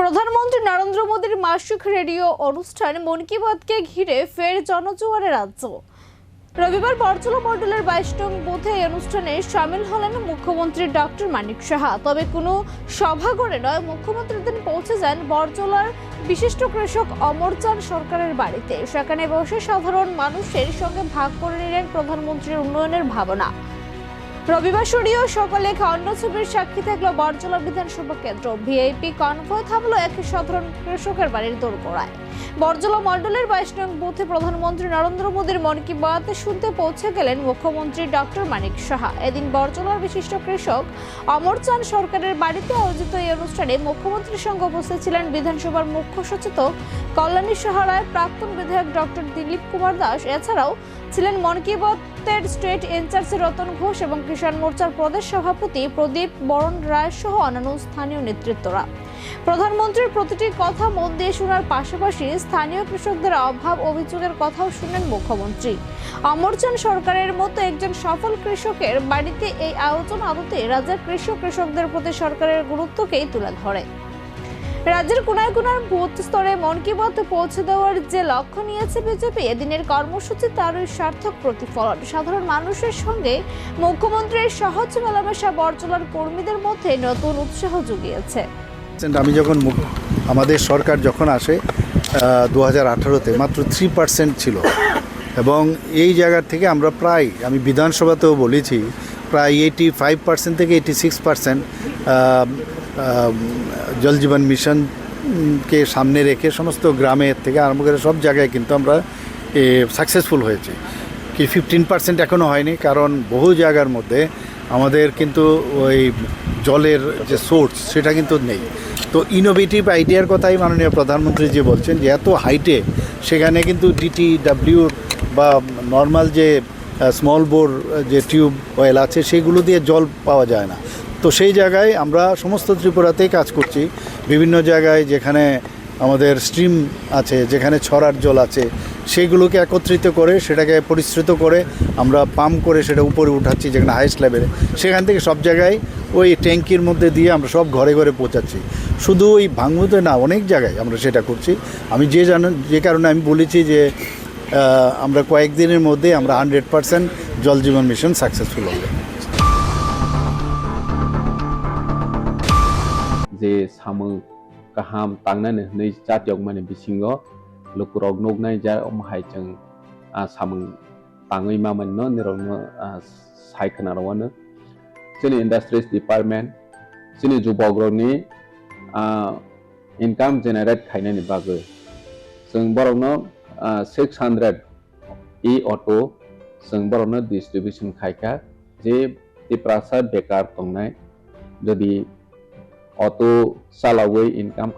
প্রধানমন্ত্রী নরেন্দ্র মোদীর মাসিক রেডিও অনুষ্ঠান মন কি বাতকে ঘিরে ফের জনজোয়ারে রাজ্য। রবিবার বরজলা মণ্ডলের 22 নং বুথে এই অনুষ্ঠানে সামিল হলেন মুখ্যমন্ত্রী ডক্টর মানিক সাহা। তবে কোনো সভা করে নয়, মুখ্যমন্ত্রী দিন পৌঁছে যান বরজলার বিশিষ্ট কৃষক অমরচাঁদ সরকারের বাড়িতে। সেখানে বসে সাধারণ মানুষের সঙ্গে ভাগ করে নিলেন প্রধানমন্ত্রীর উন্নয়নের ভাবনা। রবিবার সরিয়ে সকালে অন্য ছবির সাক্ষী থাকলো বরজলা বিধানসভা কেন্দ্র। ভিআইপি কনভয় থামলো এক সাধারণ কৃষকের বাড়ির দোরগোড়ায়। বরজলা মণ্ডলের 22 নং বুথে প্রধানমন্ত্রী নরেন্দ্র মোদীর মন কি বাত শুনতে পৌঁছে গেলেন মুখ্যমন্ত্রী ডক্টর মানিক সাহা। এদিন বরজলার বিশিষ্ট কৃষক অমরচাঁদ সরকারের বাড়িতে আয়োজিত এই অনুষ্ঠানে মুখ্যমন্ত্রীর সঙ্গে উপস্থিত ছিলেন বিধানসভার মুখ্য সচেতক কল্যাণী সাহারায় প্রাক্তন বিধায়ক ডক্টর দিলীপ কুমার দাস। এছাড়াও ছিলেন মন কি বাতের স্টেট ইনচার্জ রতন ঘোষ এবং কিষাণ মোর্চার প্রদেশ সভাপতি প্রদীপ বরণ রায় সহ অন্যান্য স্থানীয় নেতৃত্বরা। প্রধানমন্ত্রীর প্রতিটি কথা মন দিয়ে শোনার পাশাপাশি স্থানীয় কৃষকদের অভাব অভিযোগের কথাও শুনেন মুখ্যমন্ত্রী। অমরচাঁদ সরকারের মতো একজন সফল কৃষকের বাড়িতে এই আয়োজন আদতে রাজ্যের কৃষকদের প্রতি সরকারের গুরুত্বকেই তুলে ধরে। রাজ্যের কোনায় কোনায় বুথ স্তরে মন কি বাত পৌঁছে দেওয়ার যে লক্ষ্য নিয়েছে বিজেপি, এদিনের কর্মসূচি তারই সার্থক প্রতিফলন। সাধারণ মানুষের সঙ্গে মুখ্যমন্ত্রীর সহজ মেলামেশা বরজলার কর্মীদের মধ্যে নতুন উৎসাহ জুগিয়েছে। আমি যখন আমাদের সরকার যখন আসে 2018-তে মাত্র 3% ছিল, এবং এই জায়গার থেকে আমরা প্রায়, আমি বিধানসভাতেও বলেছি, প্রায় 85% থেকে 86% জল জীবন মিশনকে সামনে রেখে সমস্ত গ্রামের থেকে আরম্ভ করে সব জায়গায় কিন্তু আমরা সাকসেসফুল হয়েছি। কি 15% এখনও হয়নি, কারণ বহু জায়গার মধ্যে আমাদের কিন্তু ওই জলের যে সোর্স সেটা কিন্তু নেই। তো ইনোভেটিভ আইডিয়ার কথাই মাননীয় প্রধানমন্ত্রী যে বলছেন যে এত হাইটে সেখানে কিন্তু ডিটিডাব্লিউর বা নর্মাল যে স্মল বোর যে টিউব ওয়েল আছে সেগুলো দিয়ে জল পাওয়া যায় না। তো সেই জায়গায় আমরা সমস্ত ত্রিপুরাতেই কাজ করছি। বিভিন্ন জায়গায় যেখানে আমাদের স্ট্রিম আছে, যেখানে ছড়ার জল আছে, সেইগুলোকে একত্রিত করে সেটাকে পরিশ্রুত করে আমরা পাম্প করে সেটা উপরে উঠাচ্ছি, যেখানে হাইস্ট লেভেলে। সেখান থেকে সব জায়গায় ওই ট্যাঙ্কির মধ্যে দিয়ে আমরা সব ঘরে ঘরে পৌঁছাচ্ছি। শুধু ওই ভাঙুতে না, অনেক জায়গায় আমরা সেটা করছি। আমি যে কারণে আমি বলেছি যে আমরা কয়েকদিনের মধ্যে আমরা 100% জল জীবন মিশন সাকসেসফুল হবে। যে সামু kaham tangnane nei jatiok mane bisingo lukurok nognai ja omhai jeng samung tangoi maman no nirong saikana rawana sini industries department sini jubogroni income generate khainani bagoi jeng borokno 600 e-auto jeng borokno distribution khaika je tiprasa bekar tongnai jodi auto salawai income